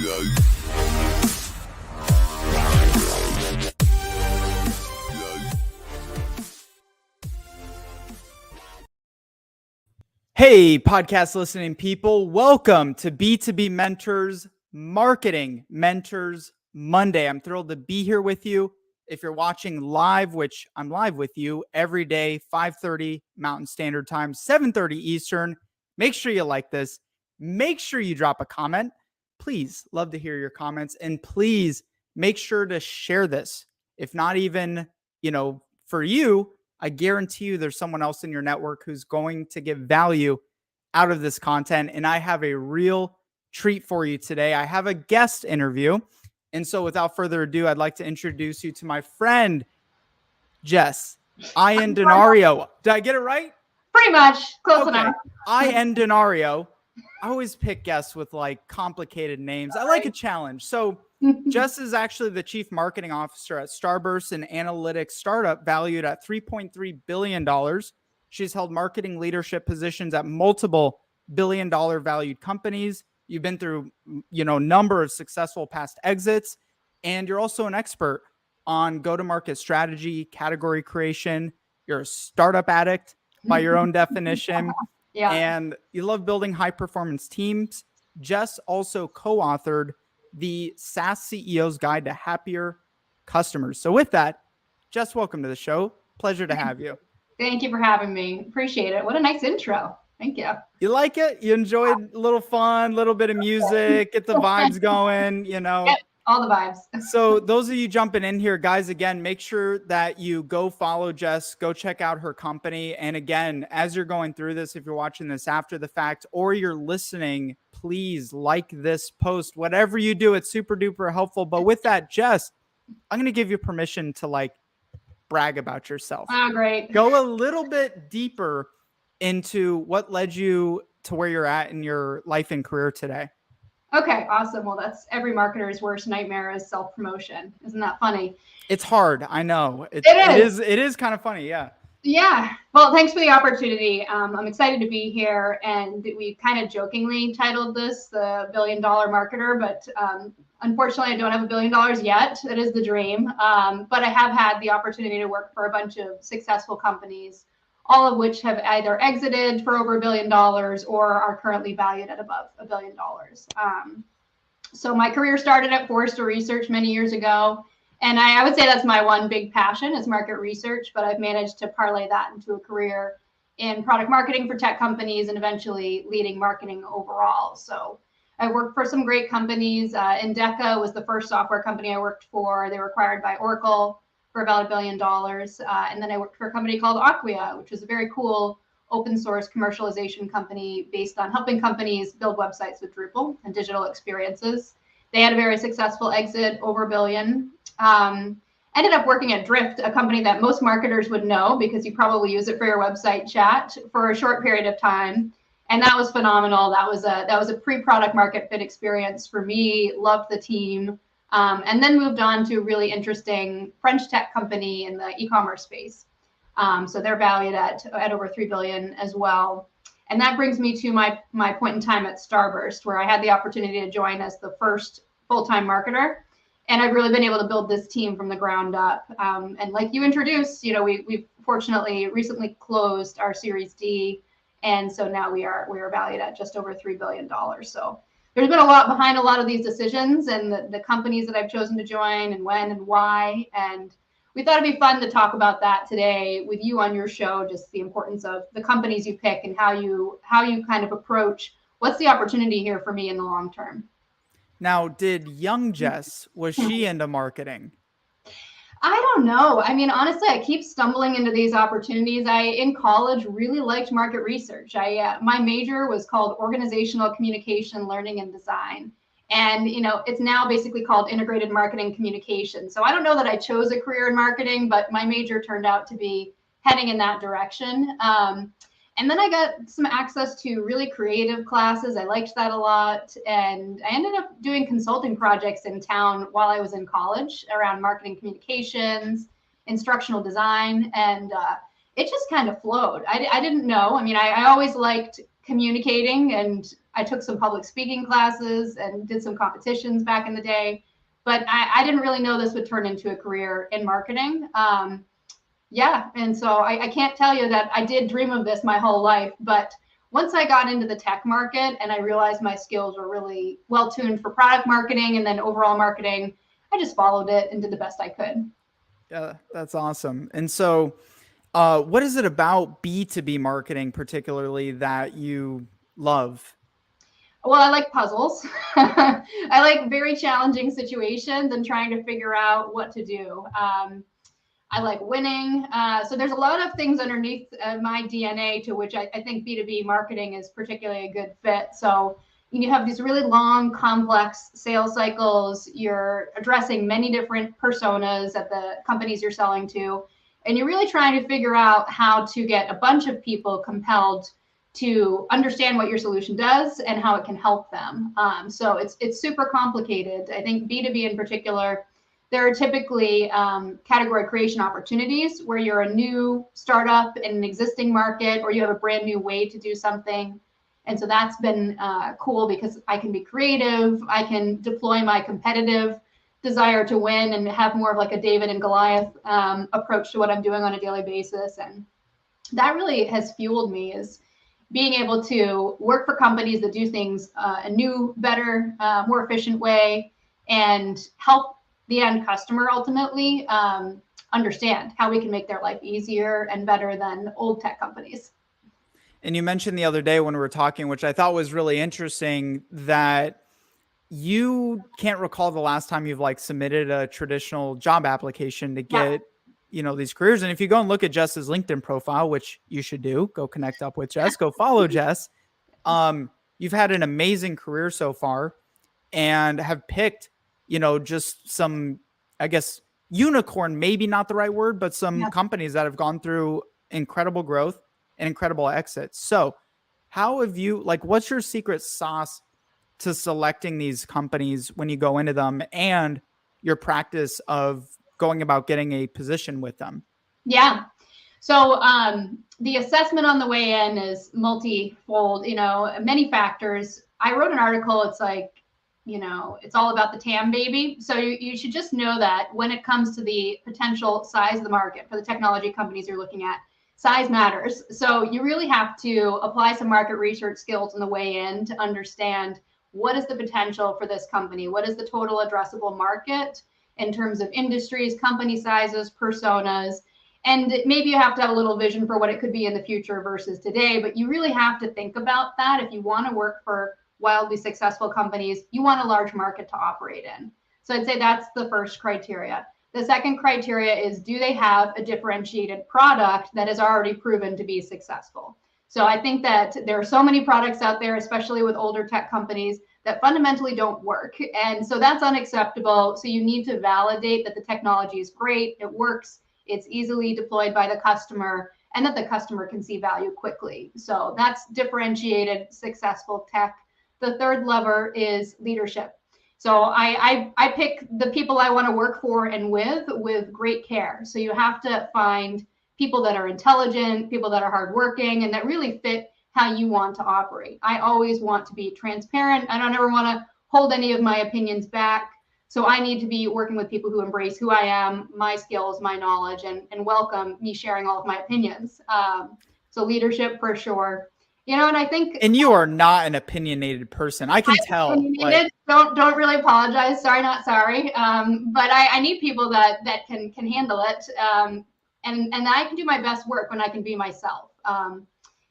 Hey, podcast listening people, welcome to B2B Mentors Marketing Mentors Monday. I'm thrilled to be here with you. If you're watching live, which I'm live with you every day, 5:30 Mountain Standard Time, 7:30 Eastern, make sure you like this. Make sure you drop a comment. Please, love to hear your comments. And please make sure to share this. If not even, for you, I guarantee you there's someone else in your network who's going to get value out of this content. And I have a real treat for you today. I have a guest interview. And so without further ado, I'd like to introduce you to my friend, Jess Iandiorio. Did I get it right? Pretty much. Close enough. Iandiorio. I always pick guests with like complicated names. I like a challenge. So Jess is actually the chief marketing officer at Starburst, an analytics startup valued at $3.3 billion. She's held marketing leadership positions at multiple billion-dollar valued companies. You've been through, a number of successful past exits, and you're also an expert on go-to-market strategy, category creation. You're a startup addict by your own definition. Yeah. And you love building high-performance teams. Jess also co-authored the SaaS CEO's Guide to Happier Customers. So with that, Jess, welcome to the show. Pleasure to have you. Thank you for having me. Appreciate it. What a nice intro. Thank you. You like it? You enjoyed a little fun, a little bit of music, get the vibes going, Yep, all the vibes. So those of you jumping in here, guys, again, make sure that you go follow Jess, go check out her company. And again, as you're going through this, if you're watching this after the fact or you're listening, please like this post. Whatever you do, it's super duper helpful. But with that, Jess, I'm going to give you permission to brag about yourself. Oh, great. Go a little bit deeper into what led you to where you're at in your life and career today. Okay, awesome. Well, that's every marketer's worst nightmare is self-promotion. Isn't that funny? It's hard. I know. It is kind of funny. Yeah. Yeah. Well, thanks for the opportunity. I'm excited to be here. And we kind of jokingly titled this the $1 billion marketer, but unfortunately, I don't have $1 billion yet. That is the dream. But I have had the opportunity to work for a bunch of successful companies, all of which have either exited for over $1 billion or are currently valued at above $1 billion. So my career started at Forrester Research many years ago. And I would say that's my one big passion is market research, but I've managed to parlay that into a career in product marketing for tech companies and eventually leading marketing overall. So I worked for some great companies. Endeca was the first software company I worked for. They were acquired by Oracle for about $1 billion. And then I worked for a company called Acquia, which was a very cool open source commercialization company based on helping companies build websites with Drupal and digital experiences. They had a very successful exit, over $1 billion. Ended up working at Drift, a company that most marketers would know because you probably use it for your website chat for a short period of time. And that was phenomenal. That was a pre-product market fit experience for me. Loved the team. And then moved on to a really interesting French tech company in the e-commerce space. So they're valued at over $3 billion as well. And that brings me to my point in time at Starburst, where I had the opportunity to join as the first full-time marketer. And I've really been able to build this team from the ground up. And like you introduced, we've fortunately recently closed our Series D. And so now we are valued at just over $3 billion. So there's been a lot behind a lot of these decisions and the companies that I've chosen to join and when and why. And we thought it'd be fun to talk about that today with you on your show, just the importance of the companies you pick and how you kind of approach what's the opportunity here for me in the long term. Now, did young Jess, was she into marketing? I don't know. I mean, honestly, I keep stumbling into these opportunities. In college, really liked market research. My major was called Organizational Communication, Learning, and Design. And, it's now basically called Integrated Marketing Communication. So I don't know that I chose a career in marketing, but my major turned out to be heading in that direction. And then I got some access to really creative classes. I liked that a lot. And I ended up doing consulting projects in town while I was in college around marketing communications, instructional design, and it just kind of flowed. I didn't know. I mean, I always liked communicating, and I took some public speaking classes and did some competitions back in the day. But I didn't really know this would turn into a career in marketing. Yeah, and so I can't tell you that I did dream of this my whole life, but once I got into the tech market and I realized my skills were really well tuned for product marketing and then overall marketing, I just followed it and did the best I could. Yeah, that's awesome. And so, what is it about B2B marketing particularly that you love? Well, I like puzzles. I like very challenging situations and trying to figure out what to do. I like winning. So there's a lot of things underneath my DNA to which I think B2B marketing is particularly a good fit. So you have these really long, complex sales cycles. You're addressing many different personas at the companies you're selling to. And you're really trying to figure out how to get a bunch of people compelled to understand what your solution does and how it can help them. So it's super complicated. I think B2B in particular, there are typically category creation opportunities where you're a new startup in an existing market, or you have a brand new way to do something. And so that's been cool because I can be creative. I can deploy my competitive desire to win and have more of like a David and Goliath approach to what I'm doing on a daily basis. And that really has fueled me, is being able to work for companies that do things a new, better, more efficient way, and help the end customer ultimately understand how we can make their life easier and better than old tech companies. And you mentioned the other day when we were talking, which I thought was really interesting, that you can't recall the last time you've like submitted a traditional job application to get, these careers. And if you go and look at Jess's LinkedIn profile, which you should do, go connect up with Jess, go follow Jess. You've had an amazing career so far and have picked, just some, I guess, unicorn, maybe not the right word, but some companies that have gone through incredible growth and incredible exits. So how have you, what's your secret sauce to selecting these companies when you go into them, and your practice of going about getting a position with them? Yeah. So the assessment on the way in is multifold, many factors. I wrote an article. It's like, it's all about the TAM, baby. So you should just know that when it comes to the potential size of the market for the technology companies you're looking at, size matters. So you really have to apply some market research skills on the way in to understand what is the potential for this company? What is the total addressable market in terms of industries, company sizes, personas? And maybe you have to have a little vision for what it could be in the future versus today, but you really have to think about that. If you want to work for wildly successful companies, you want a large market to operate in. So I'd say that's the first criteria. The second criteria is, do they have a differentiated product that is already proven to be successful? So I think that there are so many products out there, especially with older tech companies, that fundamentally don't work. And so that's unacceptable. So you need to validate that the technology is great, it works, it's easily deployed by the customer, and that the customer can see value quickly. So that's differentiated, successful tech. The third lever is leadership. So I pick the people I want to work for and with great care. So you have to find people that are intelligent, people that are hardworking, and that really fit how you want to operate. I always want to be transparent. I don't ever want to hold any of my opinions back. So I need to be working with people who embrace who I am, my skills, my knowledge, and welcome me sharing all of my opinions. So leadership for sure. And I think, and you are not an opinionated person. I can tell. Don't really apologize. Sorry, not sorry. But I need people that can handle it. And I can do my best work when I can be myself.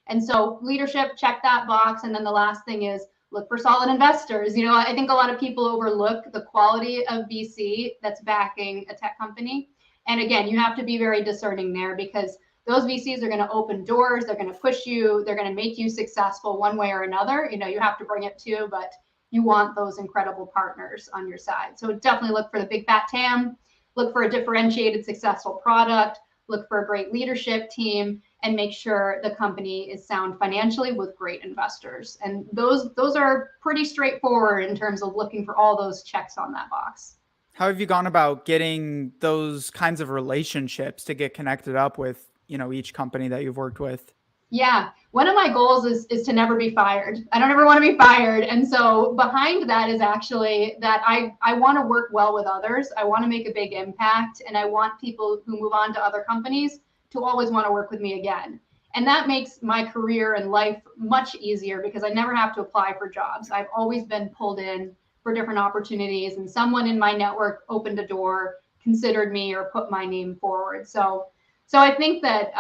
And so leadership, check that box. And then the last thing is, look for solid investors. I think a lot of people overlook the quality of VC that's backing a tech company. And again, you have to be very discerning there, because those VCs are going to open doors. They're going to push you. They're going to make you successful one way or another. You have to bring it too, but you want those incredible partners on your side. So definitely look for the big fat TAM, look for a differentiated, successful product, look for a great leadership team, and make sure the company is sound financially with great investors. And those are pretty straightforward in terms of looking for all those checks on that box. How have you gone about getting those kinds of relationships to get connected up with, each company that you've worked with? Yeah. One of my goals is to never be fired. I don't ever want to be fired. And so behind that is actually that I want to work well with others. I want to make a big impact. And I want people who move on to other companies to always want to work with me again. And that makes my career and life much easier because I never have to apply for jobs. I've always been pulled in for different opportunities, and someone in my network opened a door, considered me, or put my name forward. So I think that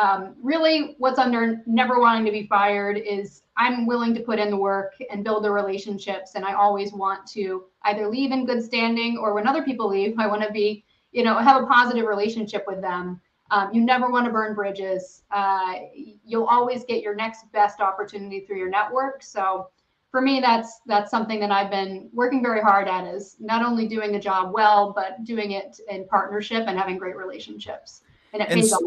really what's under never wanting to be fired is I'm willing to put in the work and build the relationships. And I always want to either leave in good standing, or when other people leave, I want to be, have a positive relationship with them. You never want to burn bridges. You'll always get your next best opportunity through your network. So for me, that's something that I've been working very hard at, is not only doing the job well, but doing it in partnership and having great relationships. And it And pays off.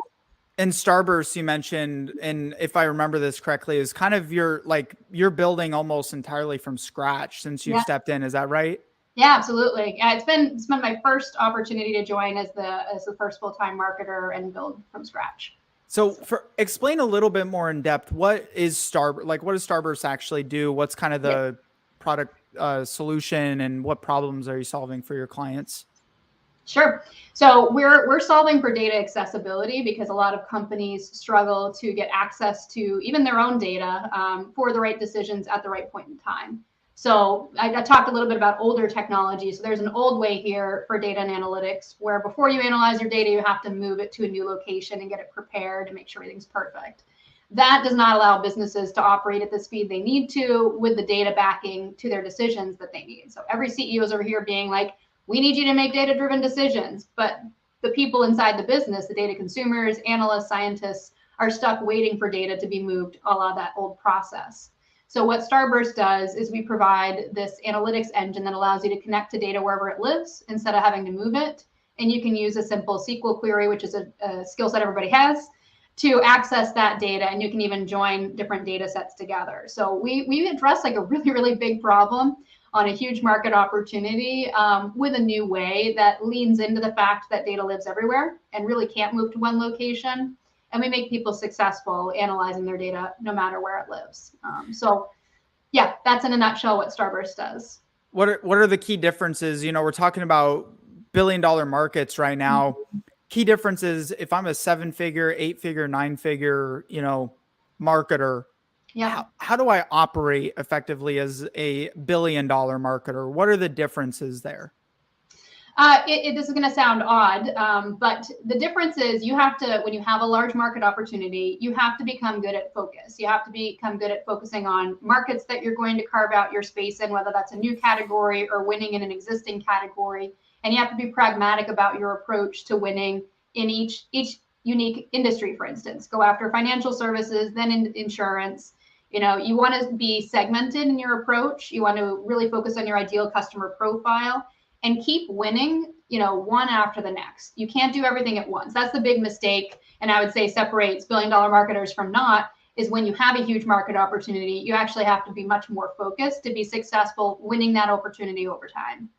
and Starburst, you mentioned, and if I remember this correctly, is kind of you're building almost entirely from scratch since you've Yeah. stepped in. Is that right? Yeah, absolutely. Yeah, it's been my first opportunity to join as the first full-time marketer and build from scratch. So explain a little bit more in depth. What is what does Starburst actually do? What's kind of Yeah. the product solution, and what problems are you solving for your clients? Sure. So we're solving for data accessibility because a lot of companies struggle to get access to even their own data for the right decisions at the right point in time. So I talked a little bit about older technology. So there's an old way here for data and analytics where before you analyze your data, you have to move it to a new location and get it prepared and make sure everything's perfect. That does not allow businesses to operate at the speed they need to with the data backing to their decisions that they need. So every CEO is over here being like, we need you to make data-driven decisions. But the people inside the business, the data consumers, analysts, scientists, are stuck waiting for data to be moved, a la that old process. So what Starburst does is we provide this analytics engine that allows you to connect to data wherever it lives instead of having to move it. And you can use a simple SQL query, which is a skill set everybody has, to access that data. And you can even join different data sets together. So we address like a really, really big problem on a huge market opportunity with a new way that leans into the fact that data lives everywhere and really can't move to one location. And we make people successful analyzing their data no matter where it lives. So yeah, that's in a nutshell what Starburst does. What are the key differences? We're talking about billion-dollar markets right now. Key differences, if I'm a 7-figure, 8-figure, 9-figure, marketer, Yeah. how do I operate effectively as a billion-dollar marketer? What are the differences there? This is going to sound odd, but the difference is you have to, when you have a large market opportunity, you have to become good at focus. You have to become good at focusing on markets that you're going to carve out your space in, whether that's a new category or winning in an existing category. And you have to be pragmatic about your approach to winning in each unique industry. For instance, go after financial services, then insurance. You want to be segmented in your approach. You want to really focus on your ideal customer profile and keep winning, one after the next. You can't do everything at once. That's the big mistake. And I would say separates billion-dollar marketers from not, is when you have a huge market opportunity, you actually have to be much more focused to be successful winning that opportunity over time.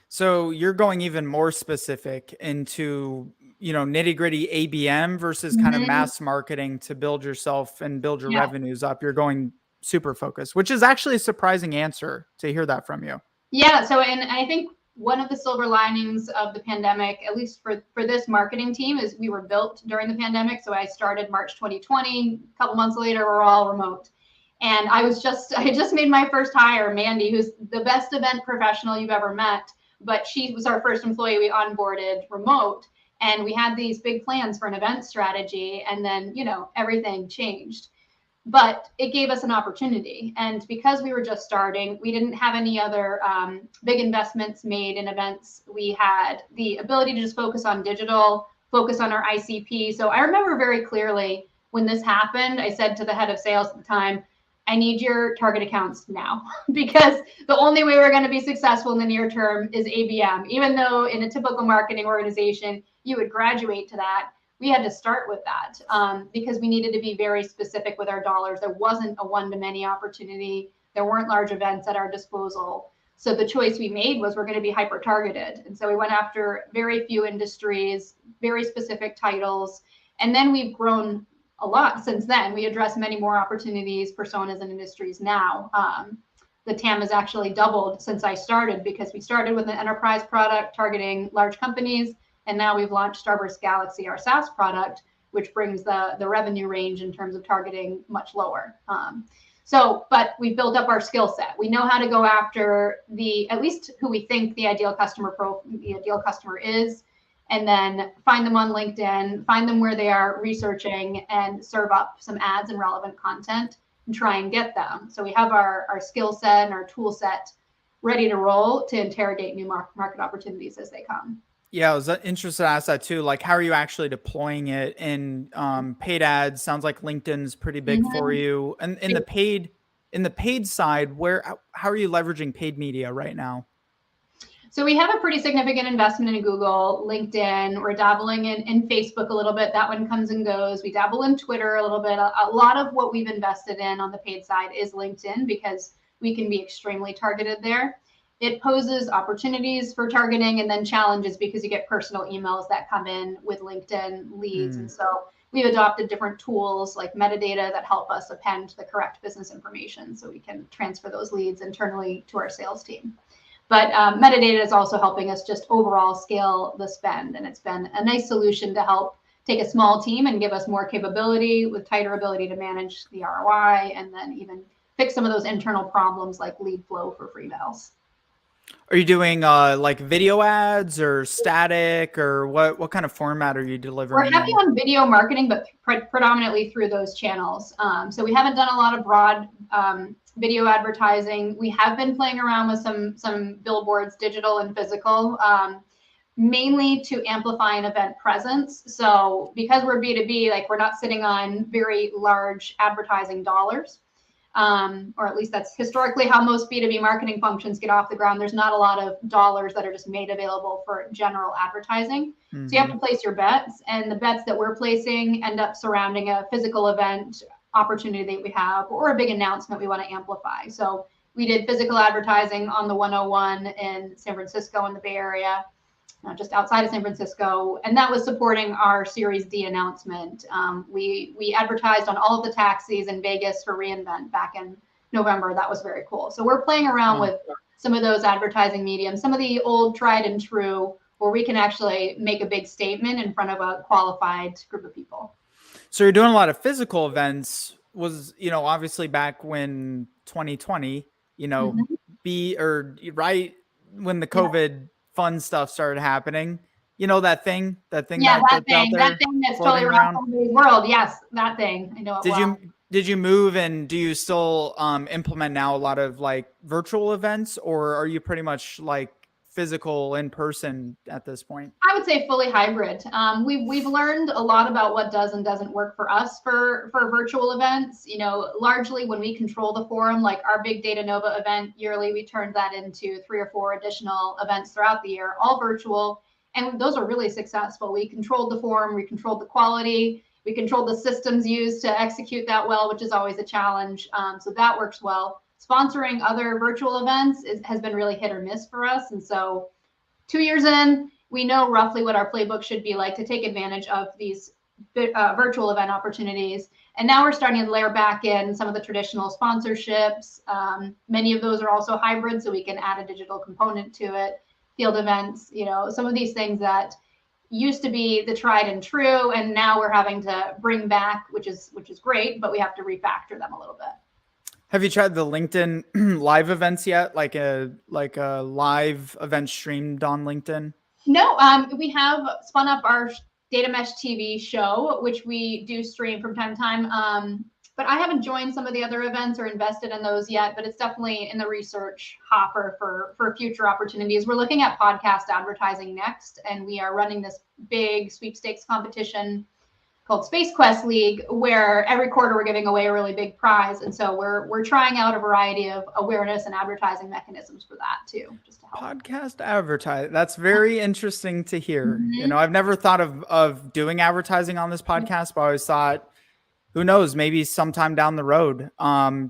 So you're going even more specific into, nitty-gritty ABM versus kind of mass marketing to build yourself and build your revenues up. You're going super focused, which is actually a surprising answer to hear that from you. Yeah. So, and I think one of the silver linings of the pandemic, at least for this marketing team, is we were built during the pandemic. So I started March 2020. A couple months later, we're all remote. And I just made my first hire, Mandy, who's the best event professional you've ever met. But she was our first employee we onboarded remote. And we had these big plans for an event strategy. And then, everything changed. But it gave us an opportunity. And because we were just starting, we didn't have any other big investments made in events. We had the ability to just focus on digital, focus on our ICP. So I remember very clearly when this happened, I said to the head of sales at the time, I need your target accounts now, because the only way we're going to be successful in the near term is ABM. Even though in a typical marketing organization, you would graduate to that, we had to start with that because we needed to be very specific with our dollars. There wasn't a one-to-many opportunity. There weren't large events at our disposal. So the choice we made was we're going to be hyper-targeted. And so we went after very few industries, very specific titles. And then we've grown a lot since then. We address many more opportunities, personas, and industries now. The TAM has actually doubled since I started, because we started with an enterprise product targeting large companies, and now we've launched Starburst Galaxy, our SaaS product, which brings the revenue range in terms of targeting much lower. But we've built up our skill set. We know how to go after at least who we think the ideal customer is, and then find them on LinkedIn, find them where they are researching, and serve up some ads and relevant content and try and get them. So we have our skill set and our tool set ready to roll to interrogate new market opportunities as they come. Yeah, I was interested to ask that too. Like, how are you actually deploying it in paid ads? Sounds like LinkedIn's pretty big for you. And in the paid side, how are you leveraging paid media right now? So we have a pretty significant investment in Google, LinkedIn. We're dabbling in Facebook a little bit. That one comes and goes. We dabble in Twitter a little bit. A lot of what we've invested in on the paid side is LinkedIn, because we can be extremely targeted there. It poses opportunities for targeting and then challenges, because you get personal emails that come in with LinkedIn leads. And so we've adopted different tools like metadata that help us append the correct business information so we can transfer those leads internally to our sales team. But metadata is also helping us just overall scale the spend. And it's been a nice solution to help take a small team and give us more capability with tighter ability to manage the ROI, and then even fix some of those internal problems like lead flow for free mails. Are you doing like video ads or static, or what kind of format are you delivering? We're heavy on video marketing, but predominantly through those channels. So we haven't done a lot of broad video advertising. We have been playing around with some billboards, digital and physical, mainly to amplify an event presence. So because we're B2B, like, we're not sitting on very large advertising dollars. Or at least that's historically how most B2B marketing functions get off the ground. There's not a lot of dollars that are just made available for general advertising. So you have to place your bets, and the bets that we're placing end up surrounding a physical event opportunity that we have, or a big announcement we want to amplify. So we did physical advertising on the 101 in San Francisco in the Bay Area, just outside of San Francisco, and that was supporting our Series D announcement. We advertised on all of the taxis in Vegas for reInvent back in November. That was very cool. So we're playing around with some of those advertising mediums, some of the old tried and true, where we can actually make a big statement in front of a qualified group of people. So you're doing a lot of physical events. Was, obviously back when 2020, right when the COVID fun stuff started happening, that thing that's out there, that thing that's totally around the world. Yes, that thing. I know it Did you move, and do you still implement now a lot of like virtual events, or are you pretty much like physical in person at this point? I would say fully hybrid. We've learned a lot about what does and doesn't work for us for virtual events. Largely when we control the forum, like our big Data Nova event yearly, we turned that into 3 or 4 additional events throughout the year, all virtual. And those are really successful. We controlled the forum, we controlled the quality, we controlled the systems used to execute that well, which is always a challenge. So that works well. Sponsoring other virtual events has been really hit or miss for us. And so 2 years in, we know roughly what our playbook should be like to take advantage of these virtual event opportunities. And now we're starting to layer back in some of the traditional sponsorships. Many of those are also hybrid, so we can add a digital component to it. Field events, some of these things that used to be the tried and true, and now we're having to bring back, which is great, but we have to refactor them a little bit. Have you tried the LinkedIn live events yet? Like a live event streamed on LinkedIn? No, we have spun up our Data Mesh TV show, which we do stream from time to time. But I haven't joined some of the other events or invested in those yet, but it's definitely in the research hopper for future opportunities. We're looking at podcast advertising next, and we are running this big sweepstakes competition called Space Quest League, where every quarter we're giving away a really big prize. And so we're trying out a variety of awareness and advertising mechanisms for that too, just to help. Podcast advertising. That's very interesting to hear. I've never thought of doing advertising on this podcast, but I always thought who knows, maybe sometime down the road,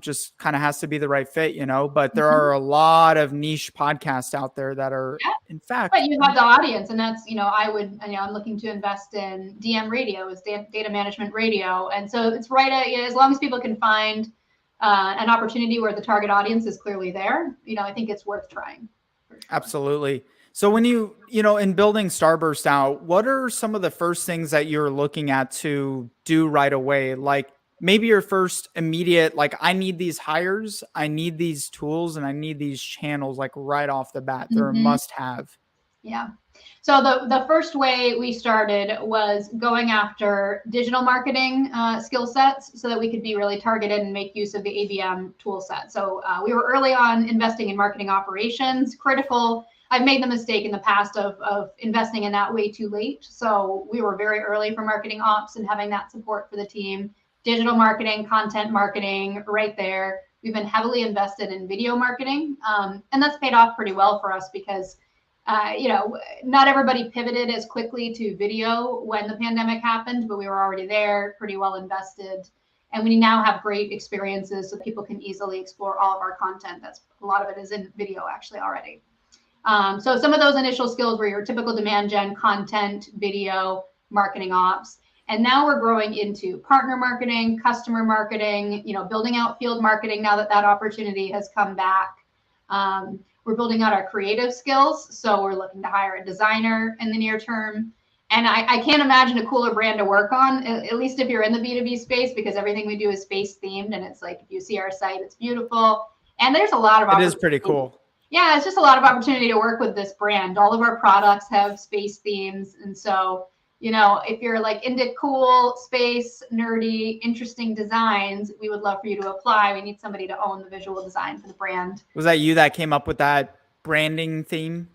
just kind of has to be the right fit, but there Mhm. are a lot of niche podcasts out there that are, Yeah. in fact, But you have the audience, and that's, I'm looking to invest in DM radio, is data management radio. And so it's right at, as long as people can find an opportunity where the target audience is clearly there, I think it's worth trying for sure. absolutely. So when in building Starburst out, what are some of the first things that you're looking at to do right away? Like maybe your first immediate, like, I need these hires, I need these tools, and I need these channels, like right off the bat. They're a Mhm. must have. Yeah. So the first way we started was going after digital marketing skill sets so that we could be really targeted and make use of the ABM tool set. So we were early on investing in marketing operations, critical. I've made the mistake in the past of investing in that way too late. So we were very early for marketing ops and having that support for the team. Digital marketing, content marketing, right there. We've been heavily invested in video marketing, and that's paid off pretty well for us because not everybody pivoted as quickly to video when the pandemic happened, but we were already there, pretty well invested. And we now have great experiences so people can easily explore all of our content. That's a lot of it is in video actually already. So some of those initial skills were your typical demand gen, content, video, marketing ops. And now we're growing into partner marketing, customer marketing, building out field marketing now that opportunity has come back. We're building out our creative skills. So we're looking to hire a designer in the near term. And I can't imagine a cooler brand to work on, at least if you're in the B2B space, because everything we do is space themed. And it's like, if you see our site, it's beautiful. And there's a lot of It is opportunity. pretty cool. Yeah, it's just a lot of opportunity to work with this brand. All of our products have space themes. And so, if you're like into cool, space, nerdy, interesting designs, we would love for you to apply. We need somebody to own the visual design for the brand. Was that you that came up with that branding theme?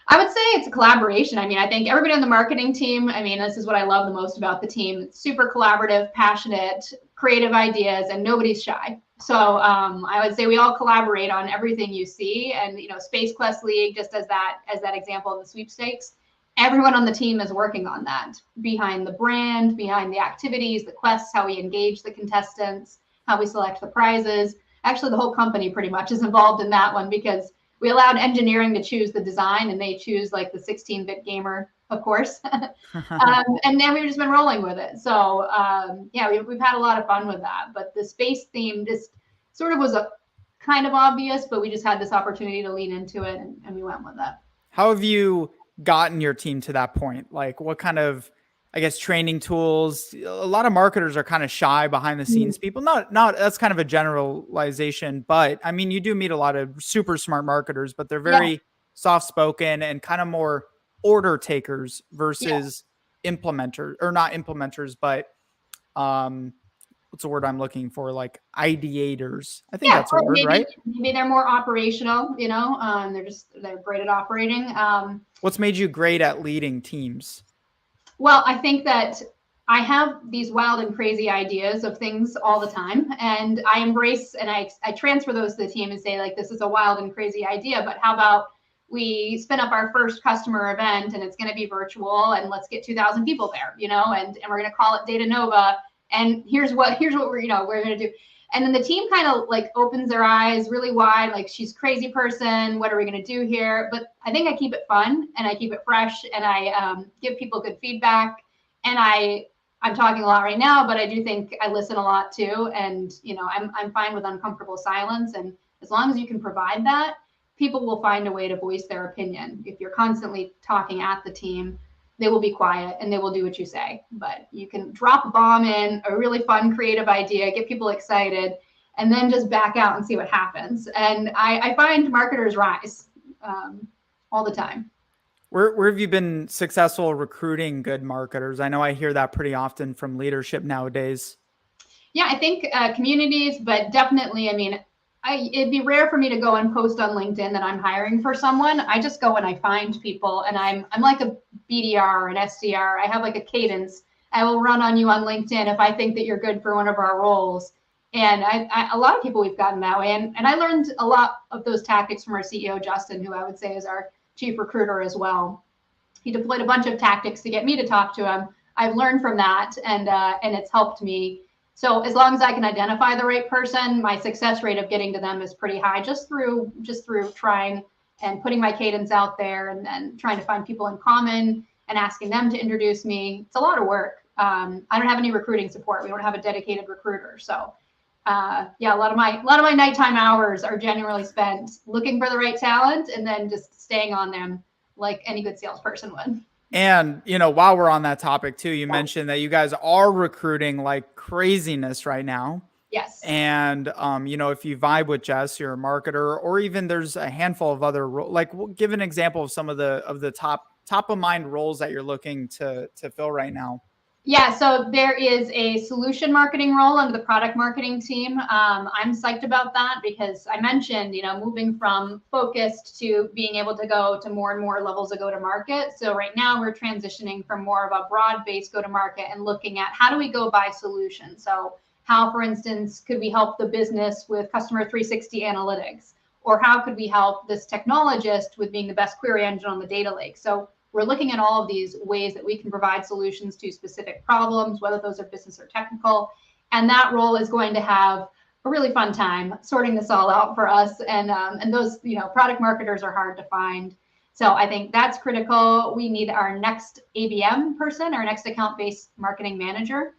I would say it's a collaboration. I mean, I think everybody on the marketing team, this is what I love the most about the team. It's super collaborative, passionate, creative ideas, and nobody's shy. So I would say we all collaborate on everything you see. And, Space Quest League, just as that example of the sweepstakes, everyone on the team is working on that, behind the brand, behind the activities, the quests, how we engage the contestants, how we select the prizes. Actually, the whole company pretty much is involved in that one because we allowed engineering to choose the design and they choose like the 16-bit gamer, of course. And then we've just been rolling with it. So we've had a lot of fun with that. But the space theme just sort of was a kind of obvious, but we just had this opportunity to lean into it and we went with that. How have you gotten your team to that point? Like what kind of, I guess, training tools? A lot of marketers are kind of shy behind the scenes people. Not that's kind of a generalization, but I mean, you do meet a lot of super smart marketers, but they're very soft spoken and kind of more order takers versus implementers, or not implementers, but what's the word I'm looking for? Like ideators. I think that's a word, right? Maybe they're more operational, they're great at operating. What's made you great at leading teams? Well, I think that I have these wild and crazy ideas of things all the time, and I embrace and I transfer those to the team and say, like, this is a wild and crazy idea, but how about we spin up our first customer event and it's going to be virtual and let's get 2,000 people there, and we're going to call it Data Nova. And here's what we're going to do. And then the team kind of like opens their eyes really wide, like, she's a crazy person. What are we going to do here? But I think I keep it fun and I keep it fresh and I give people good feedback. And I'm talking a lot right now, but I do think I listen a lot too. And, I'm fine with uncomfortable silence. And as long as you can provide that, people will find a way to voice their opinion. If you're constantly talking at the team, they will be quiet and they will do what you say. But you can drop a bomb in, a really fun, creative idea, get people excited, and then just back out and see what happens. And I find marketers rise all the time. Where have you been successful recruiting good marketers? I know I hear that pretty often from leadership nowadays. Yeah, I think communities, but definitely, it'd be rare for me to go and post on LinkedIn that I'm hiring for someone. I just go and I find people, and I'm like a BDR or an SDR. I have like a cadence. I will run on you on LinkedIn if I think that you're good for one of our roles. And a lot of people we've gotten that way. And I learned a lot of those tactics from our CEO, Justin, who I would say is our chief recruiter as well. He deployed a bunch of tactics to get me to talk to him. I've learned from that, and it's helped me So as long as I can identify the right person, my success rate of getting to them is pretty high just through trying and putting my cadence out there and then trying to find people in common and asking them to introduce me. It's a lot of work. I don't have any recruiting support. We don't have a dedicated recruiter. So yeah, a lot of my nighttime hours are generally spent looking for the right talent and then just staying on them like any good salesperson would. And, while we're on that topic too, you mentioned that you guys are recruiting like craziness right now. Yes. And, if you vibe with Jess, you're a marketer, or even there's a handful of other like, give an example of some of the top of mind roles that you're looking to fill right now. Yeah, so there is a solution marketing role under the product marketing team. I'm psyched about that because I mentioned, moving from focused to being able to go to more and more levels of go-to-market. So right now we're transitioning from more of a broad-based go-to-market and looking at how do we go by solution. So how, for instance, could we help the business with customer 360 analytics? Or how could we help this technologist with being the best query engine on the data lake? So we're looking at all of these ways that we can provide solutions to specific problems, whether those are business or technical. And that role is going to have a really fun time sorting this all out for us. And those, product marketers are hard to find. So I think that's critical. We need our next ABM person, our next account-based marketing manager.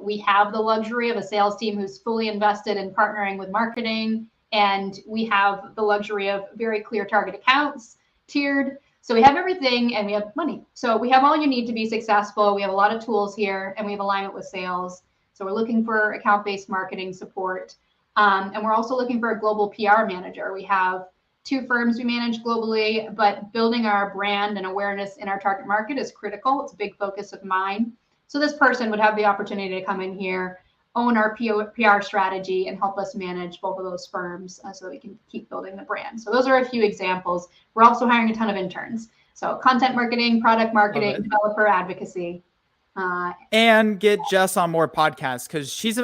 We have the luxury of a sales team who's fully invested in partnering with marketing. And we have the luxury of very clear target accounts, tiered. So we have everything and we have money. So we have all you need to be successful. We have a lot of tools here and we have alignment with sales. So we're looking for account-based marketing support. And we're also looking for a global PR manager. We have 2 firms we manage globally, but building our brand and awareness in our target market is critical. It's a big focus of mine. So this person would have the opportunity to come in here, own our PR strategy and help us manage both of those firms so that we can keep building the brand. So those are a few examples. We're also hiring a ton of interns. So content marketing, product marketing, developer advocacy. And get Jess on more podcasts because she's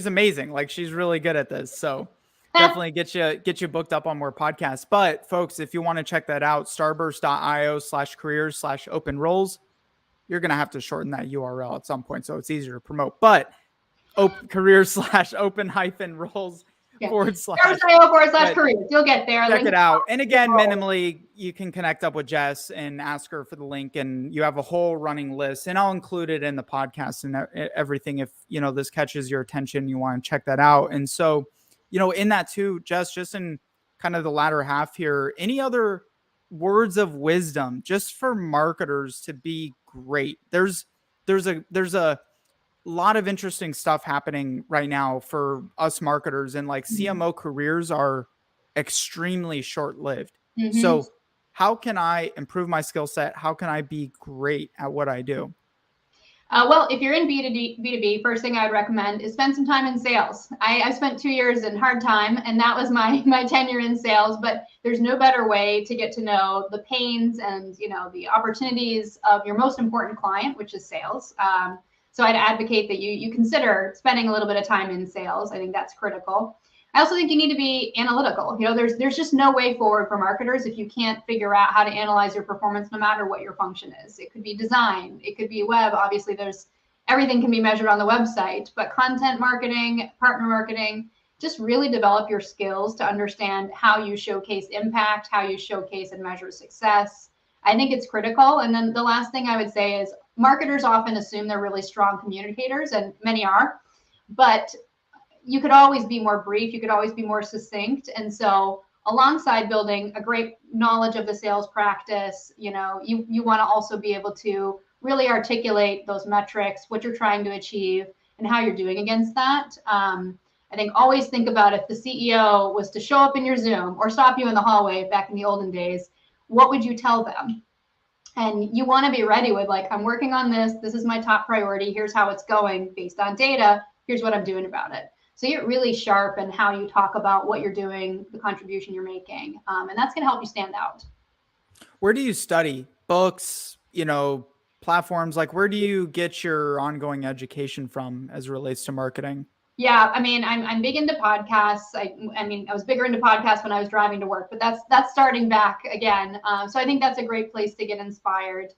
amazing. Like she's really good at this. So definitely get you booked up on more podcasts. But folks, if you want to check that out, starburst.io/careers/open roles, you're going to have to shorten that URL at some point so it's easier to promote. But careers/open-roles /careers. You'll get there. Check it out. And again, minimally, you can connect up with Jess and ask her for the link, and you have a whole running list. And I'll include it in the podcast and everything if this catches your attention, you want to check that out. And so, in that too, Jess, just in kind of the latter half here, any other words of wisdom just for marketers to be great? There's a lot of interesting stuff happening right now for us marketers, and like CMO careers are extremely short-lived. Mm-hmm. So how can I improve my skill set? How can I be great at what I do? Well, if you're in B2B, first thing I'd recommend is spend some time in sales. I spent 2 years in hard time, and that was my tenure in sales, but there's no better way to get to know the pains and, the opportunities of your most important client, which is sales. So I'd advocate that you consider spending a little bit of time in sales. I think that's critical. I also think you need to be analytical. There's just no way forward for marketers if you can't figure out how to analyze your performance, no matter what your function is. It could be design, it could be web. Obviously, everything can be measured on the website, but content marketing, partner marketing, just really develop your skills to understand how you showcase impact, how you showcase and measure success. I think it's critical. And then the last thing I would say is marketers often assume they're really strong communicators, and many are, but you could always be more brief. You could always be more succinct. And so alongside building a great knowledge of the sales practice, you want to also be able to really articulate those metrics, what you're trying to achieve and how you're doing against that. I think always think about if the CEO was to show up in your Zoom or stop you in the hallway back in the olden days, what would you tell them? And you want to be ready with I'm working on this. This is my top priority. Here's how it's going based on data. Here's what I'm doing about it. So you're really sharp in how you talk about what you're doing, the contribution you're making. And that's going to help you stand out. Where do you study? Books, platforms? Like, where do you get your ongoing education from as it relates to marketing? Yeah, I'm big into podcasts. I was bigger into podcasts when I was driving to work, but that's starting back again. So I think that's a great place to get inspired.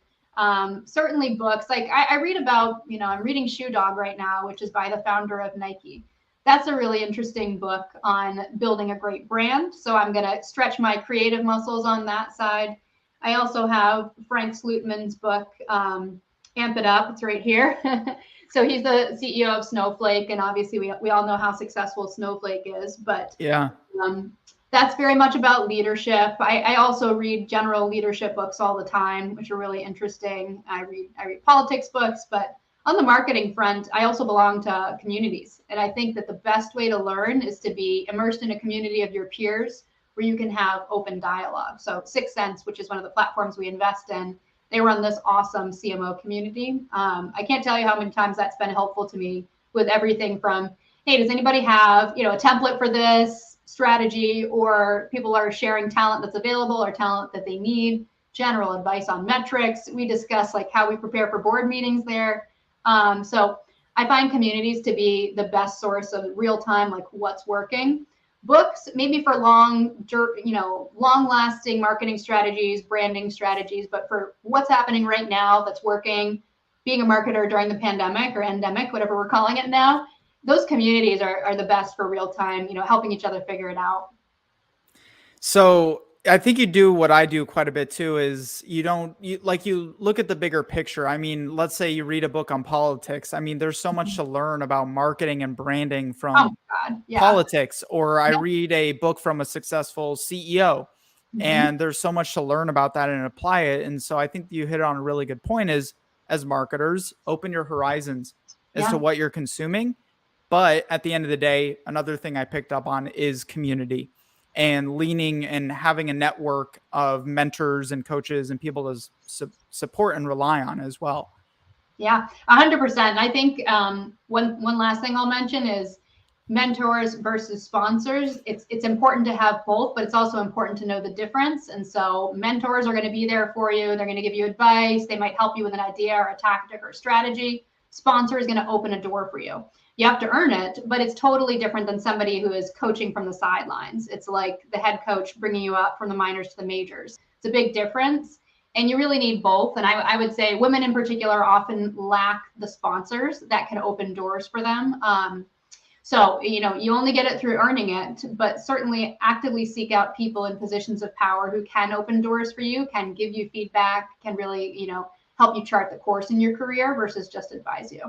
Certainly books. Like I read about, I'm reading Shoe Dog right now, which is by the founder of Nike. That's a really interesting book on building a great brand. So I'm going to stretch my creative muscles on that side. I also have Frank Slootman's book, Amp It Up. It's right here. So he's the CEO of Snowflake, and obviously we all know how successful Snowflake is. But yeah, that's very much about leadership. I also read general leadership books all the time, which are really interesting. I read politics books, but on the marketing front, I also belong to communities. And I think that the best way to learn is to be immersed in a community of your peers where you can have open dialogue. So Sixth Sense, which is one of the platforms we invest in, they run this awesome CMO community. I can't tell you how many times that's been helpful to me with everything from, hey, does anybody have, a template for this strategy, or people are sharing talent that's available or talent that they need, general advice on metrics. We discuss like how we prepare for board meetings there. So I find communities to be the best source of real time, like what's working. Books, maybe for long-lasting marketing strategies, branding strategies, but for what's happening right now that's working, being a marketer during the pandemic or endemic, whatever we're calling it now, those communities are the best for real time, helping each other figure it out. So I think you do what I do quite a bit too, is you look at the bigger picture. I mean, let's say you read a book on politics. I mean, there's so much to learn about marketing and branding from politics, or I read a book from a successful CEO, and there's so much to learn about that and apply it. And so I think you hit on a really good point, is as marketers, open your horizons as to what you're consuming. But at the end of the day, another thing I picked up on is community, and leaning and having a network of mentors and coaches and people to support and rely on as well. Yeah, 100%. I think one last thing I'll mention is mentors versus sponsors. It's important to have both, but it's also important to know the difference. And so mentors are going to be there for you. They're going to give you advice. They might help you with an idea or a tactic or strategy. Sponsor is going to open a door for you. You have to earn it, but it's totally different than somebody who is coaching from the sidelines. It's like the head coach bringing you up from the minors to the majors. It's a big difference. And you really need both. And I would say women in particular often lack the sponsors that can open doors for them. So, you only get it through earning it, but certainly actively seek out people in positions of power who can open doors for you, can give you feedback, can really, help you chart the course in your career versus just advise you.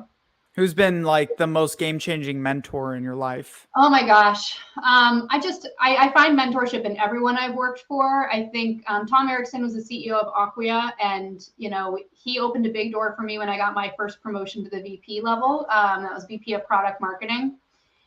Who's been like the most game-changing mentor in your life? Oh my gosh. I find mentorship in everyone I've worked for. I think Tom Erickson was the CEO of Acquia, and he opened a big door for me when I got my first promotion to the VP level. That was VP of Product Marketing.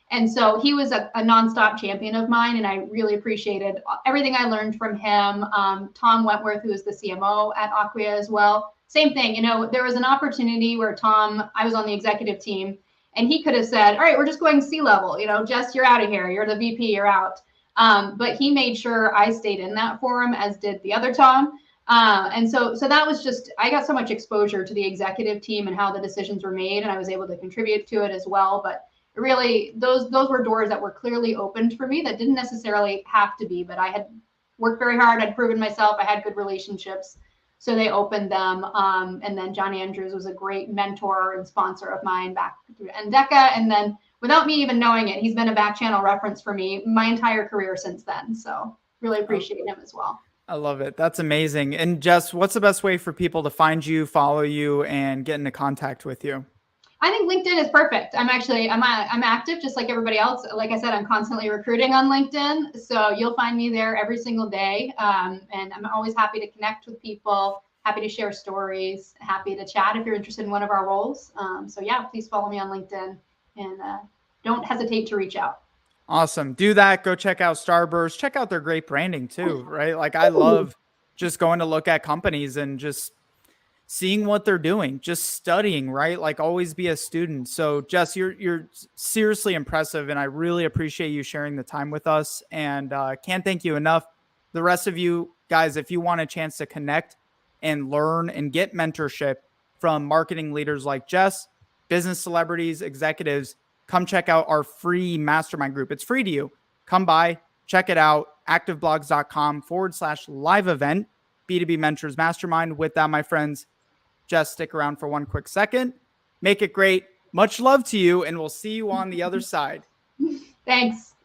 And so he was a nonstop champion of mine, and I really appreciated everything I learned from him. Tom Wentworth, who is the CMO at Acquia as well. Same thing, there was an opportunity where I was on the executive team, and he could have said, all right, we're just going C-level, Jess, you're out of here. You're the VP, you're out. But he made sure I stayed in that forum, as did the other Tom. And so that was just, I got so much exposure to the executive team and how the decisions were made, and I was able to contribute to it as well. But really, those were doors that were clearly opened for me that didn't necessarily have to be, but I had worked very hard. I'd proven myself. I had good relationships. So they opened them. And then John Andrews was a great mentor and sponsor of mine back through Endeca. And then without me even knowing it, he's been a back channel reference for me my entire career since then. So really appreciate him as well. I love it. That's amazing. And Jess, what's the best way for people to find you, follow you, and get into contact with you? I think LinkedIn is perfect. I'm active just like everybody else. Like I said, I'm constantly recruiting on LinkedIn. So you'll find me there every single day. And I'm always happy to connect with people, happy to share stories, happy to chat if you're interested in one of our roles. So yeah, please follow me on LinkedIn, and don't hesitate to reach out. Awesome. Do that. Go check out Starburst. Check out their great branding too, right? Like I love just going to look at companies and just seeing what they're doing, just studying, right? Like always be a student. So Jess, you're seriously impressive, and I really appreciate you sharing the time with us, and can't thank you enough. The rest of you guys, if you want a chance to connect and learn and get mentorship from marketing leaders like Jess, business celebrities, executives, come check out our free mastermind group. It's free to you. Come by, check it out, activeblogs.com/live event, B2B Mentors Mastermind. With that, my friends, Jess, stick around for one quick second. Make it great. Much love to you, and we'll see you on the other side. Thanks.